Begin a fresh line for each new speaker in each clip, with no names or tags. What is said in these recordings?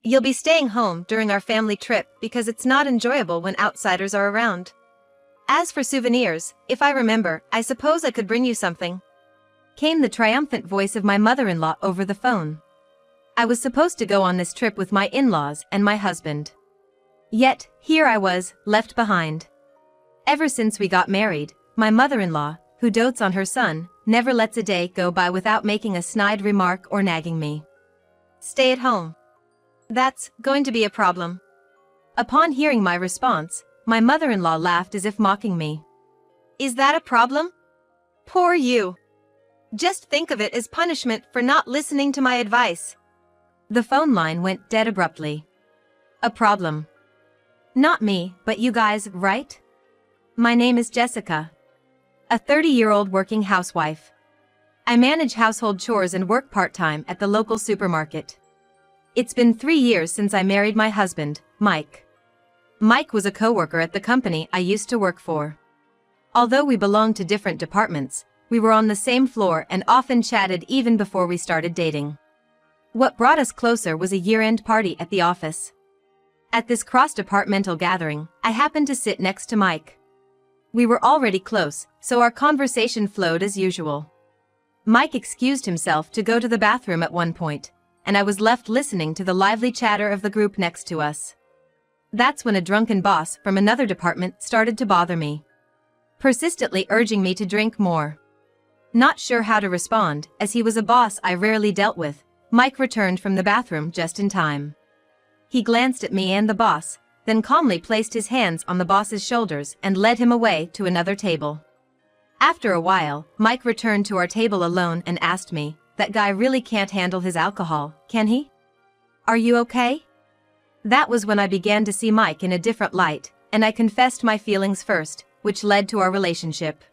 You'll be staying home during our family trip because it's not enjoyable when outsiders are around. As for souvenirs, if I remember, I suppose I could bring you something. Came the triumphant voice of my mother-in-law over the phone. I was supposed to go on this trip with my in-laws and my husband. Yet, here I was, left behind. Ever since we got married, my mother-in-law, who dotes on her son, never lets a day go by without making a snide remark or nagging me. Stay at home. That's going to be a problem. Upon hearing my response, my mother-in-law laughed as if mocking me. Is that a problem? Poor you. Just think of it as punishment for not listening to my advice. The phone line went dead abruptly. A problem. Not me, but you guys, right? My name is Jessica. A 30-year-old working housewife. I manage household chores and work part-time at the local supermarket. It's been 3 years since I married my husband, Mike. Mike was a coworker at the company I used to work for. Although we belonged to different departments, we were on the same floor and often chatted even before we started dating. What brought us closer was a year-end party at the office. At this cross-departmental gathering, I happened to sit next to Mike. We were already close, so our conversation flowed as usual. Mike excused himself to go to the bathroom at one point, and I was left listening to the lively chatter of the group next to us. That's when a drunken boss from another department started to bother me, persistently urging me to drink more. Not sure how to respond, as he was a boss I rarely dealt with, Mike returned from the bathroom just in time. He glanced at me and the boss, then calmly placed his hands on the boss's shoulders and led him away to another table. After a while, Mike returned to our table alone and asked me, "That guy really can't handle his alcohol, can he? Are you okay?" That was when I began to see Mike in a different light, and I confessed my feelings first, which led to our relationship.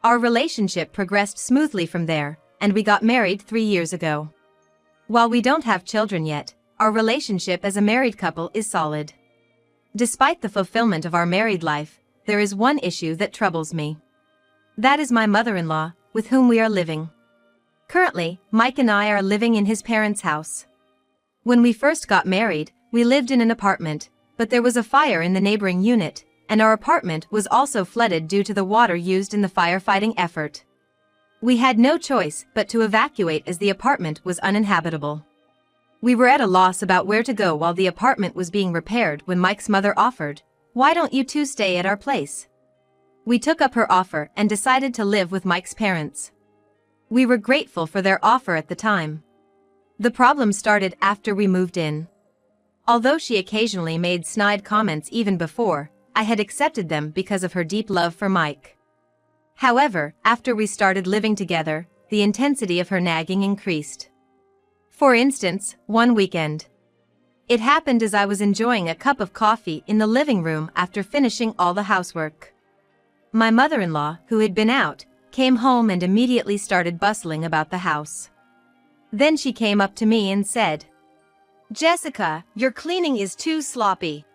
Our relationship progressed smoothly from there, and we got married 3 years ago. While we don't have children yet, our relationship as a married couple is solid. Despite the fulfillment of our married life, there is one issue that troubles me. That is my mother-in-law, with whom we are living. Currently, Mike and I are living in his parents' house. When we first got married, we lived in an apartment, but there was a fire in the neighboring unit, and our apartment was also flooded due to the water used in the firefighting effort. We had no choice but to evacuate as the apartment was uninhabitable. We were at a loss about where to go while the apartment was being repaired when Mike's mother offered, "Why don't you two stay at our place?" We took up her offer and decided to live with Mike's parents. We were grateful for their offer at the time. The problem started after we moved in. Although she occasionally made snide comments even before, I had accepted them because of her deep love for Mike. However, after we started living together, the intensity of her nagging increased. For instance, one weekend. It happened as I was enjoying a cup of coffee in the living room after finishing all the housework. My mother-in-law, who had been out, came home and immediately started bustling about the house. Then she came up to me and said, "Jessica, your cleaning is too sloppy.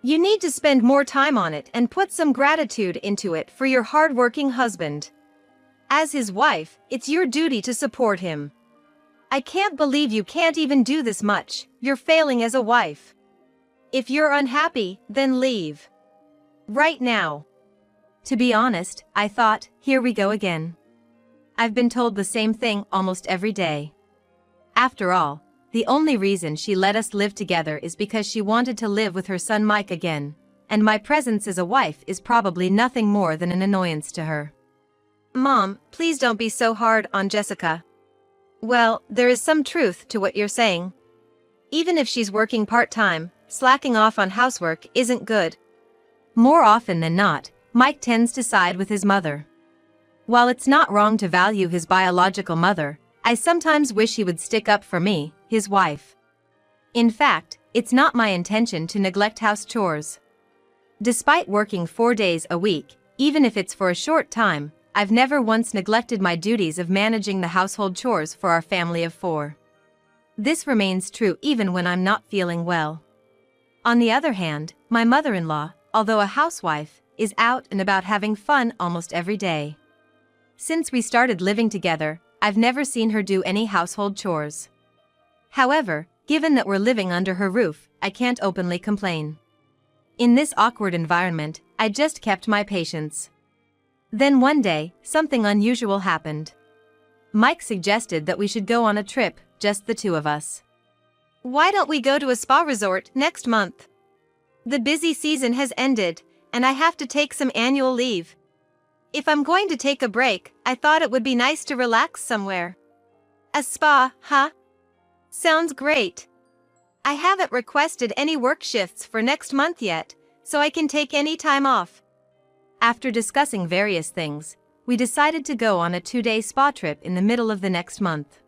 You need to spend more time on it and put some gratitude into it for your hard-working husband. As his wife, it's your duty to support him. I can't believe you can't even do this much. You're failing as a wife. If you're unhappy, then leave. Right now." To be honest, I thought, here we go again. I've been told the same thing almost every day. After all, the only reason she let us live together is because she wanted to live with her son Mike again, and my presence as a wife is probably nothing more than an annoyance to her. Mom, please don't be so hard on Jessica. Well, there is some truth to what you're saying. Even if she's working part-time, slacking off on housework isn't good. More often than not, Mike tends to side with his mother. While it's not wrong to value his biological mother, I sometimes wish he would stick up for me, his wife. In fact, it's not my intention to neglect house chores. Despite working 4 days a week, even if it's for a short time, I've never once neglected my duties of managing the household chores for our family of 4. This remains true even when I'm not feeling well. On the other hand, my mother-in-law, although a housewife, is out and about having fun almost every day. Since we started living together, I've never seen her do any household chores. However, Given that we're living under her roof, I can't openly complain. In this awkward environment, I just kept my patience. Then one day, something unusual happened. Mike suggested that we should go on a trip, just the two of us. Why don't we go to a spa resort next month? The busy season has ended, and I have to take some annual leave. If I'm going to take a break, I thought it would be nice to relax somewhere. A spa, huh? Sounds great. I haven't requested any work shifts for next month yet, so I can take any time off. After discussing various things, we decided to go on a 2-day spa trip in the middle of the next month.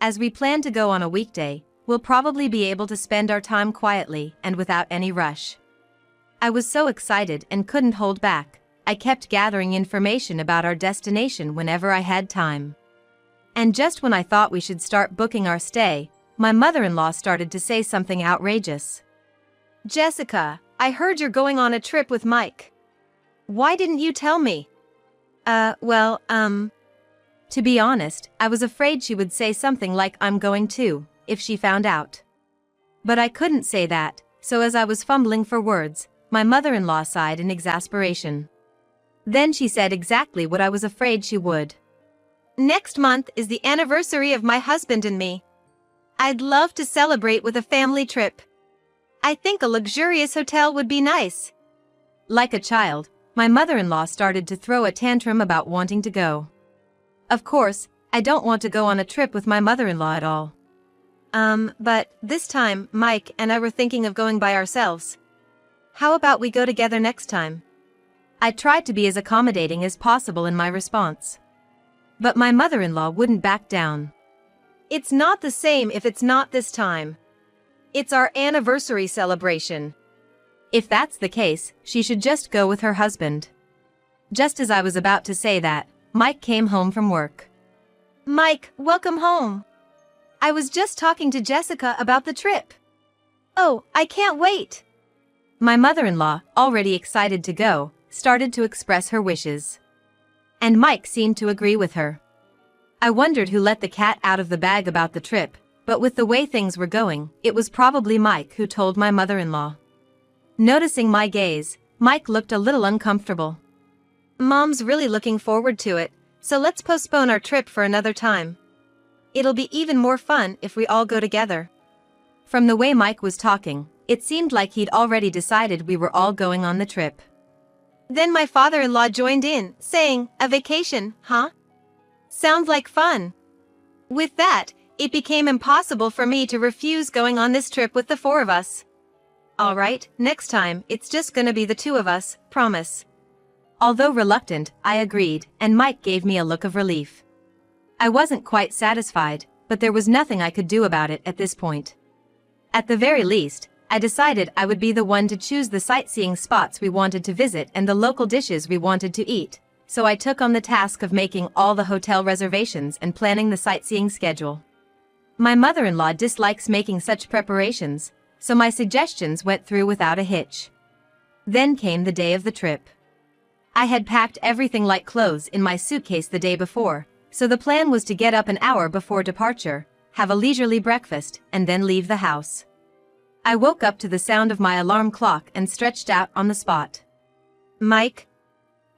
As we plan to go on a weekday, we'll probably be able to spend our time quietly and without any rush. I was so excited and couldn't hold back. I kept gathering information about our destination whenever I had time. And just when I thought we should start booking our stay, my mother-in-law started to say something outrageous. Jessica, I heard you're going on a trip with Mike. Why didn't you tell me? To be honest, I was afraid she would say something like I'm going too, if she found out. But I couldn't say that, so as I was fumbling for words, my mother-in-law sighed in exasperation. Then she said exactly what I was afraid she would. Next month is the anniversary of my husband and me. I'd love to celebrate with a family trip. I think a luxurious hotel would be nice. Like a child, my mother-in-law started to throw a tantrum about wanting to go. Of course, I don't want to go on a trip with my mother-in-law at all. But this time, Mike and I were thinking of going by ourselves. How about we go together next time? I tried to be as accommodating as possible in my response. But my mother-in-law wouldn't back down. It's not the same if it's not this time. It's our anniversary celebration. If that's the case, she should just go with her husband. Just as I was about to say that, Mike came home from work. Mike, welcome home. I was just talking to Jessica about the trip. Oh, I can't wait. My mother-in-law, already excited to go, started to express her wishes. And Mike seemed to agree with her. I wondered who let the cat out of the bag about the trip, but with the way things were going, it was probably Mike who told my mother-in-law. Noticing my gaze, Mike looked a little uncomfortable. Mom's really looking forward to it, so let's postpone our trip for another time. It'll be even more fun if we all go together. From the way Mike was talking, it seemed like he'd already decided we were all going on the trip. Then my father-in-law joined in, saying, "A vacation, huh? Sounds like fun." With that, it became impossible for me to refuse going on this trip with the four of us. All right, next time, it's just gonna be the two of us, promise. Although reluctant, I agreed, and Mike gave me a look of relief. I wasn't quite satisfied, but there was nothing I could do about it at this point. At the very least, I decided I would be the one to choose the sightseeing spots we wanted to visit and the local dishes we wanted to eat, so I took on the task of making all the hotel reservations and planning the sightseeing schedule. My mother-in-law dislikes making such preparations, so my suggestions went through without a hitch. Then came the day of the trip. I had packed everything like clothes in my suitcase the day before, so the plan was to get up an hour before departure, have a leisurely breakfast, and then leave the house. I woke up to the sound of my alarm clock and stretched out on the spot. Mike?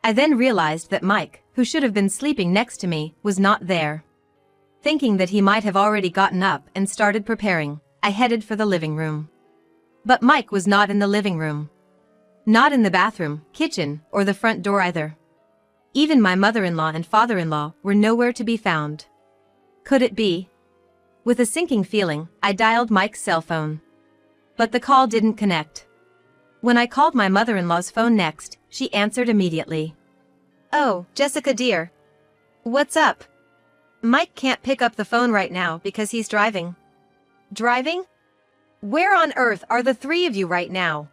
I then realized that Mike, who should have been sleeping next to me, was not there. Thinking that he might have already gotten up and started preparing, I headed for the living room. But Mike was not in the living room. Not in the bathroom, kitchen, or the front door either. Even my mother-in-law and father-in-law were nowhere to be found. Could it be? With a sinking feeling, I dialed Mike's cell phone. But the call didn't connect. When I called my mother-in-law's phone next, she answered immediately. "Oh, Jessica dear. What's up? Mike can't pick up the phone right now because he's driving." "Driving? Where on earth are the three of you right now?"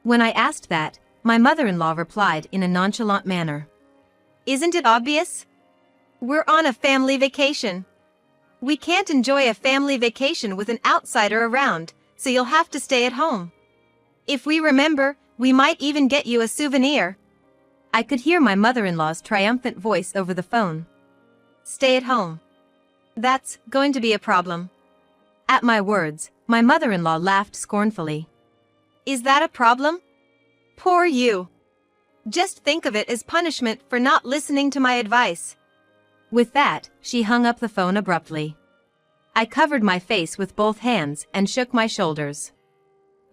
When I asked that, my mother-in-law replied in a nonchalant manner. "Isn't it obvious? We're on a family vacation. We can't enjoy a family vacation with an outsider around, so you'll have to stay at home. If we remember, we might even get you a souvenir." I could hear my mother-in-law's triumphant voice over the phone. "Stay at home. That's going to be a problem. At my words, my mother-in-law laughed scornfully. Is that a problem? Poor you. Just think of it as punishment for not listening to my advice. With that, she hung up the phone abruptly. I covered my face with both hands and shook my shoulders.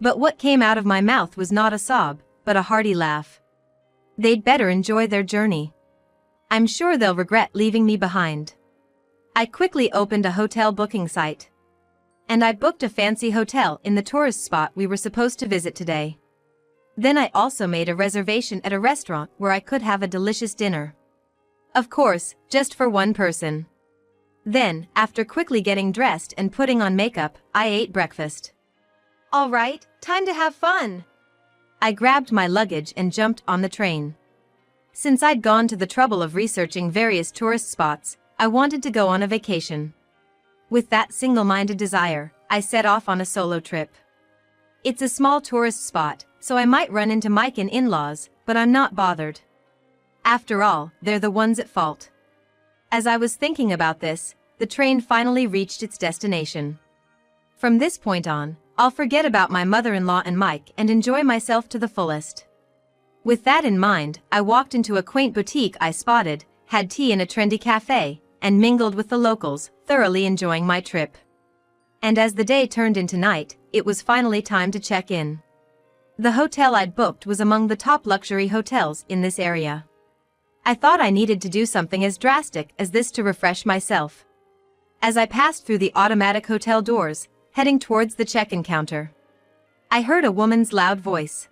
But what came out of my mouth was not a sob, but a hearty laugh. They'd better enjoy their journey. I'm sure they'll regret leaving me behind. I quickly opened a hotel booking site. And I booked a fancy hotel in the tourist spot we were supposed to visit today. Then I also made a reservation at a restaurant where I could have a delicious dinner. Of course, just for one person. Then, after quickly getting dressed and putting on makeup, I ate breakfast. All right, time to have fun. I grabbed my luggage and jumped on the train. Since I'd gone to the trouble of researching various tourist spots, I wanted to go on a vacation. With that single-minded desire, I set off on a solo trip. It's a small tourist spot, so I might run into Mike and in-laws, but I'm not bothered. After all, they're the ones at fault. As I was thinking about this, the train finally reached its destination. From this point on, I'll forget about my mother-in-law and Mike and enjoy myself to the fullest. With that in mind, I walked into a quaint boutique I spotted, had tea in a trendy cafe, and mingled with the locals, thoroughly enjoying my trip. And as the day turned into night, it was finally time to check in. The hotel I'd booked was among the top luxury hotels in this area. I thought I needed to do something as drastic as this to refresh myself. As I passed through the automatic hotel doors, heading towards the check-in counter, I heard a woman's loud voice.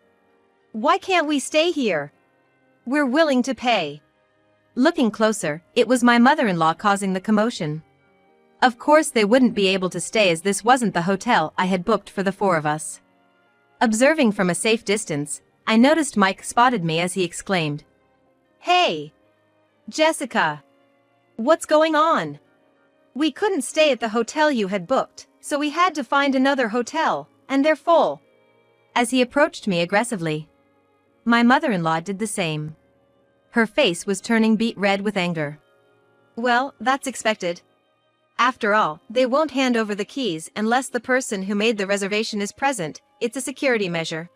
Why can't we stay here? We're willing to pay. Looking closer, it was my mother-in-law causing the commotion. Of course they wouldn't be able to stay as this wasn't the hotel I had booked for the four of us. Observing from a safe distance, I noticed Mike spotted me as he exclaimed, Hey! Jessica! What's going on? We couldn't stay at the hotel you had booked, so we had to find another hotel, and they're full. As he approached me aggressively, my mother-in-law did the same. Her face was turning beet red with anger. Well, that's expected. After all, they won't hand over the keys unless the person who made the reservation is present. It's a security measure.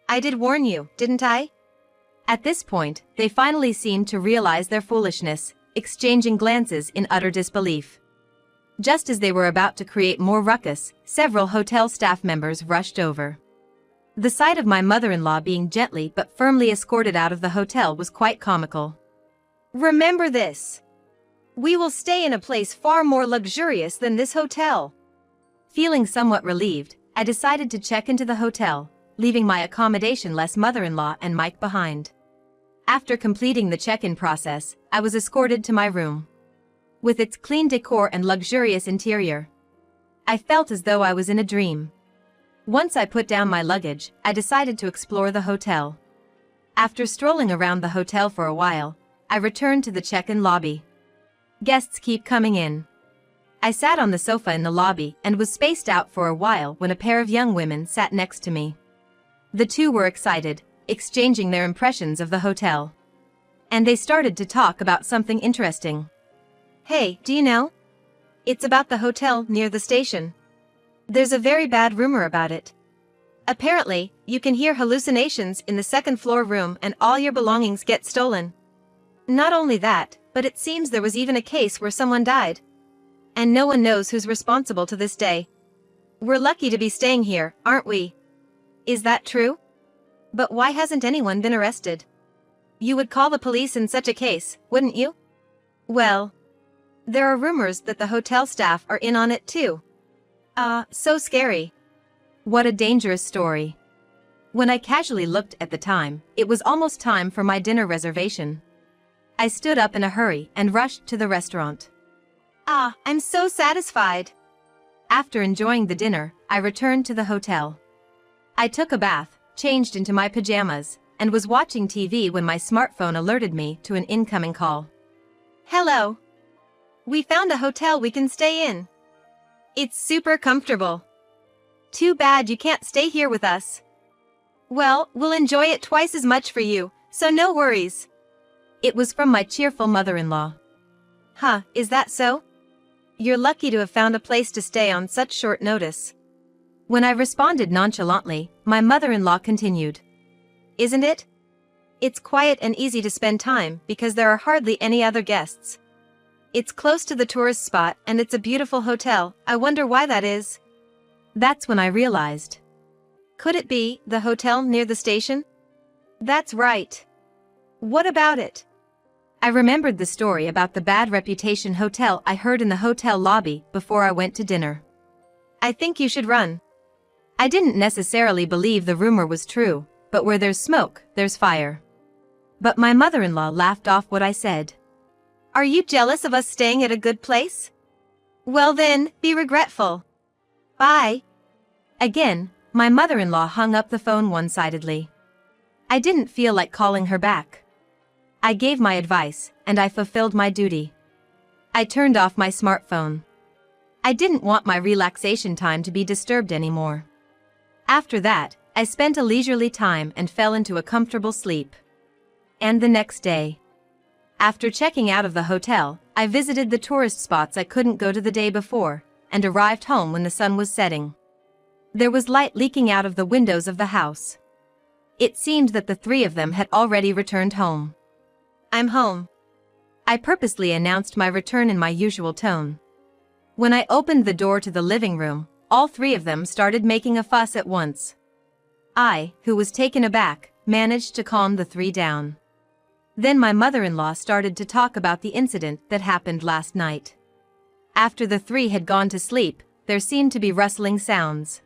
I did warn you, didn't I? At this point, they finally seemed to realize their foolishness, exchanging glances in utter disbelief. Just as they were about to create more ruckus, several hotel staff members rushed over. The sight of my mother-in-law being gently but firmly escorted out of the hotel was quite comical. Remember this. We will stay in a place far more luxurious than this hotel. Feeling somewhat relieved, I decided to check into the hotel, leaving my accommodation-less mother-in-law and Mike behind. After completing the check-in process, I was escorted to my room. With its clean decor and luxurious interior, I felt as though I was in a dream. Once I put down my luggage, I decided to explore the hotel. After strolling around the hotel for a while, I returned to the check-in lobby. Guests keep coming in. I sat on the sofa in the lobby and was spaced out for a while when a pair of young women sat next to me. The two were excited, exchanging their impressions of the hotel. And they started to talk about something interesting. Hey, do you know? It's about the hotel near the station. There's a very bad rumor about it. Apparently, you can hear hallucinations in the second-floor room and all your belongings get stolen. Not only that, but it seems there was even a case where someone died. And no one knows who's responsible to this day. We're lucky to be staying here, aren't we? Is that true? But why hasn't anyone been arrested? You would call the police in such a case, wouldn't you? Well, there are rumors that the hotel staff are in on it too. So scary. What a dangerous story. When I casually looked at the time, it was almost time for my dinner reservation. I stood up in a hurry and rushed to the restaurant. I'm so satisfied. After enjoying the dinner, I returned to the hotel. I took a bath, changed into my pajamas, and was watching TV when my smartphone alerted me to an incoming call. Hello. We found a hotel we can stay in. It's super comfortable. Too bad you can't stay here with us. Well, we'll enjoy it twice as much for you, so no worries. It was from my cheerful mother-in-law. Is that so? You're lucky to have found a place to stay on such short notice. When I responded nonchalantly, my mother-in-law continued. Isn't it? It's quiet and easy to spend time because there are hardly any other guests. It's close to the tourist spot and it's a beautiful hotel. I wonder why that is. That's when I realized. Could it be the hotel near the station? That's right. What about it? I remembered the story about the bad reputation hotel I heard in the hotel lobby before I went to dinner. I think you should run. I didn't necessarily believe the rumor was true, but where there's smoke, there's fire. But my mother-in-law laughed off what I said. Are you jealous of us staying at a good place? Well then, be regretful. Bye. Again, my mother-in-law hung up the phone one-sidedly. I didn't feel like calling her back. I gave my advice, and I fulfilled my duty. I turned off my smartphone. I didn't want my relaxation time to be disturbed anymore. After that, I spent a leisurely time and fell into a comfortable sleep. And the next day, after checking out of the hotel, I visited the tourist spots I couldn't go to the day before, and arrived home when the sun was setting. There was light leaking out of the windows of the house. It seemed that the three of them had already returned home. I'm home. I purposely announced my return in my usual tone. When I opened the door to the living room, all three of them started making a fuss at once. I, who was taken aback, managed to calm the three down. Then my mother-in-law started to talk about the incident that happened last night. After the three had gone to sleep, there seemed to be rustling sounds.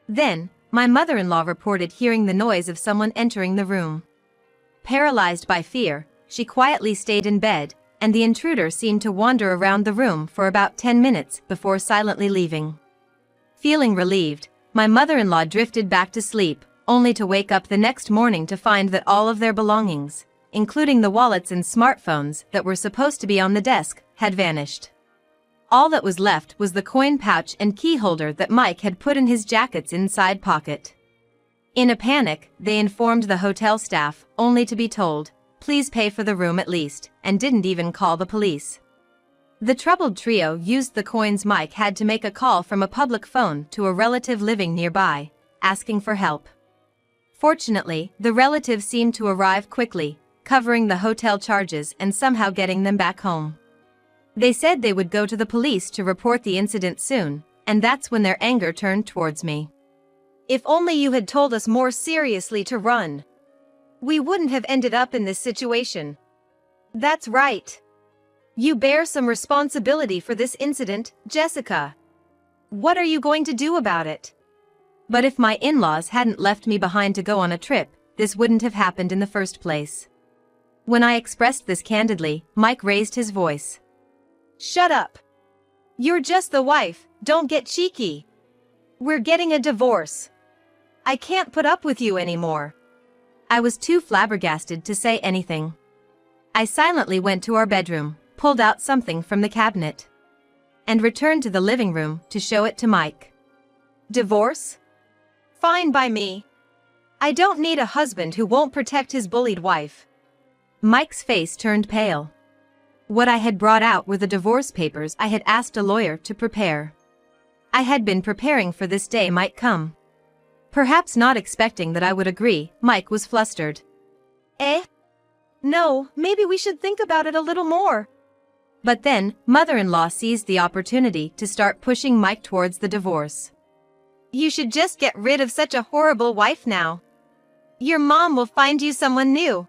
Then, my mother-in-law reported hearing the noise of someone entering the room. Paralyzed by fear, she quietly stayed in bed, and the intruder seemed to wander around the room for about 10 minutes before silently leaving. Feeling relieved, my mother-in-law drifted back to sleep, only to wake up the next morning to find that all of their belongings, including the wallets and smartphones that were supposed to be on the desk, had vanished. All that was left was the coin pouch and key holder that Mike had put in his jacket's inside pocket. In a panic, they informed the hotel staff, only to be told, please pay for the room at least, and didn't even call the police. The troubled trio used the coins Mike had to make a call from a public phone to a relative living nearby, asking for help. Fortunately, the relative seemed to arrive quickly, covering the hotel charges and somehow getting them back home. They said they would go to the police to report the incident soon, and that's when their anger turned towards me. If only you had told us more seriously to run. We wouldn't have ended up in this situation. That's right. You bear some responsibility for this incident, Jessica. What are you going to do about it? But if my in-laws hadn't left me behind to go on a trip, this wouldn't have happened in the first place. When I expressed this candidly, Mike raised his voice. Shut up. You're just the wife, don't get cheeky. We're getting a divorce. I can't put up with you anymore. I was too flabbergasted to say anything. I silently went to our bedroom, pulled out something from the cabinet, and returned to the living room to show it to Mike. Divorce? Fine by me. I don't need a husband who won't protect his bullied wife. Mike's face turned pale. What I had brought out were the divorce papers I had asked a lawyer to prepare. I had been preparing for this day might come. Perhaps not expecting that I would agree, Mike was flustered. No, maybe we should think about it a little more. But then, mother-in-law seized the opportunity to start pushing Mike towards the divorce. You should just get rid of such a horrible wife now. Your mom will find you someone new.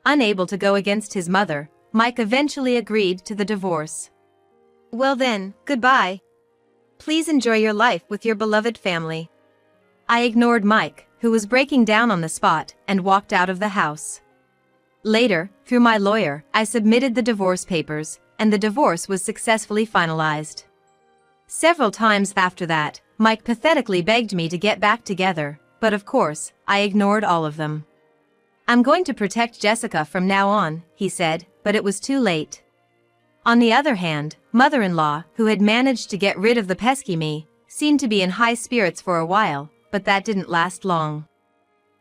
Unable to go against his mother, Mike eventually agreed to the divorce. Well then, goodbye. Please enjoy your life with your beloved family. I ignored Mike, who was breaking down on the spot, and walked out of the house. Later, through my lawyer, I submitted the divorce papers, and the divorce was successfully finalized. Several times after that, Mike pathetically begged me to get back together, but of course, I ignored all of them. I'm going to protect Jessica from now on, he said, but it was too late. On the other hand, mother-in-law, who had managed to get rid of the pesky me, seemed to be in high spirits for a while, but that didn't last long.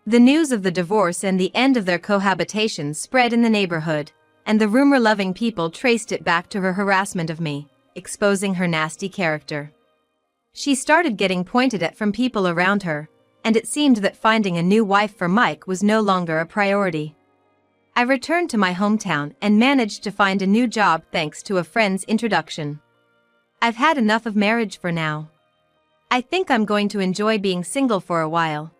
The news of the divorce and the end of their cohabitation spread in the neighborhood, and the rumor-loving people traced it back to her harassment of me. exposing her nasty character. She started getting pointed at from people around her, and it seemed that finding a new wife for Mike was no longer a priority. I returned to my hometown and managed to find a new job thanks to a friend's introduction. I've had enough of marriage for now. I think I'm going to enjoy being single for a while.